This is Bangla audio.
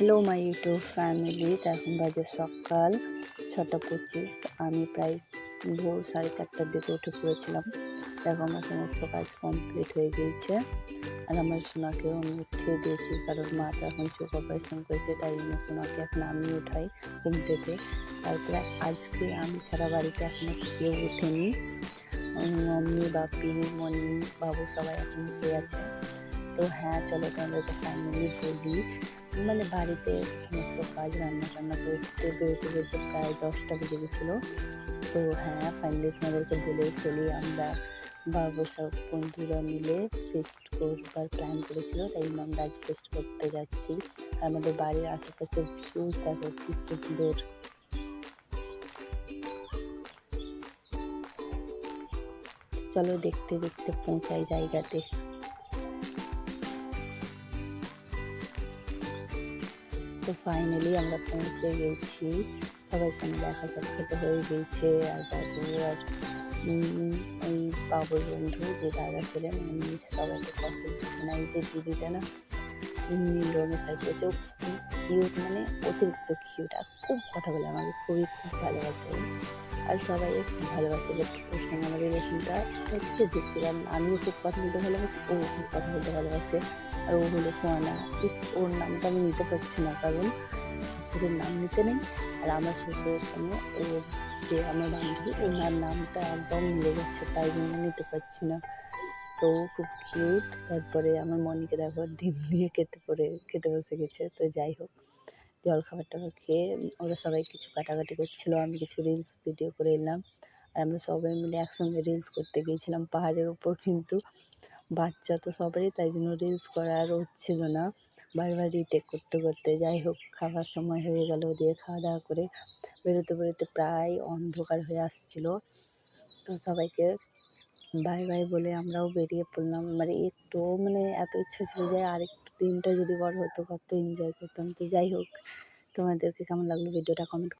Hello my YouTube family. তো এখন বাজে সকাল 6:25। আমি প্রায় ভোর 4:30টার দিকে উঠে পড়েছিলাম। দেখো আমার সমস্ত কাজ কমপ্লিট হয়ে গিয়েছে। আর আমার সোনাকেও আমি উঠিয়ে দিয়েছি, কারণ মা তো এখন চোখ অপারেশন করেছে, তাই জন্য সোনাকে এখন আমি উঠাই ঘুম থেকে। তারপরে আজকে আমি ছাড়া বাড়িতে এখনও কেউ ওঠেনি। মম্মি, বাপি, মনি, বাবু সবাই এখন শুয়ে আছে। তো হ্যাঁ, চলো তোমাদেরকে ফাইনালি বলি, মানে বাড়িতে সমস্ত কাজ রান্না করতে বেরোতে প্রায় 10টা বেজে গেছিলো। তো হ্যাঁ, ফাইনালি তোমাদেরকে বলেই ফেলি, আমরা বাবু সব বন্ধুরা মিলে ফেস্ট করবার প্ল্যান করেছিল, তাই জন্য আমরা আজ ফেস্ট করতে যাচ্ছি। আর আমাদের বাড়ির আশেপাশের ভিউজ দেখো কি সুন্দর। চলো দেখতে দেখতে পৌঁছাই জায়গাতে। তো ফাইনালি আমরা পৌঁছে গেছি, সবার সঙ্গে দেখা সাক্ষাৎ হয়ে গেছে। আর বাবু আর ওই বাবুর বন্ধু যে দাদা ছিলেন উনি সবাইকে কফি দিচ্ছেন। এই যে দিদিটা না নীল রঙের শাড়ি পরেছে, ও খুব কিউট, মানে অতিরিক্ত কিউট, আর খুব কথা বলে, আমাকে খুব ভালোবাসে। আর সবাই খুব ভালোবাসে, বাট ওর সঙ্গে আমার রিলেশনটা একটু বেশি, কারণ আমিও খুব কথা বলতে ভালোবাসি, ও খুব কথা বলতে ভালোবাসে। আর ও হলো সোয়ানা। ওর নামটা আমি নিতে পারছি না, কারণ শ্বশুরের নাম নিতে নেই। আর আমার শ্বশুরের সঙ্গে ও যে আমার বান্ধবী, ওনার নামটা একদম মিলে যাচ্ছে, তাই জন্য নিতে পারছি না। তো খুব কিউট। তারপরে আমার মনিকে দেখো ডিম নিয়ে খেতে বসে গেছে। তো যাই হোক, জলখাবার খেয়ে ওরা সবাই কিছু কাটাকাটি করছিল, আমি কিছু রিলস ভিডিও করে এলাম। আর আমরা সবাই মিলে একসঙ্গে রিলস করতে গিয়েছিলাম পাহাড়ের ওপর, কিন্তু বাচ্চা তো সবারই, তাই জন্য রিলস করা আর হচ্ছিল না, বারবার রিটেক করতে। যাই হোক, খাবার সময় হয়ে গেল, দিয়ে খাওয়া দাওয়া করে বেরোতে প্রায় অন্ধকার হয়ে আসছিলো। তো সবাইকে বাই বাই বলে আমরাও বেরিয়ে পড়লাম। মানে এত ইচ্ছা ছিল যে আর একটু দিনটা যদি বড় হতো, কত এনজয় করতাম। তো যাই হোক, তোমাদেরকে কেমন লাগলো ভিডিওটা কমেন্ট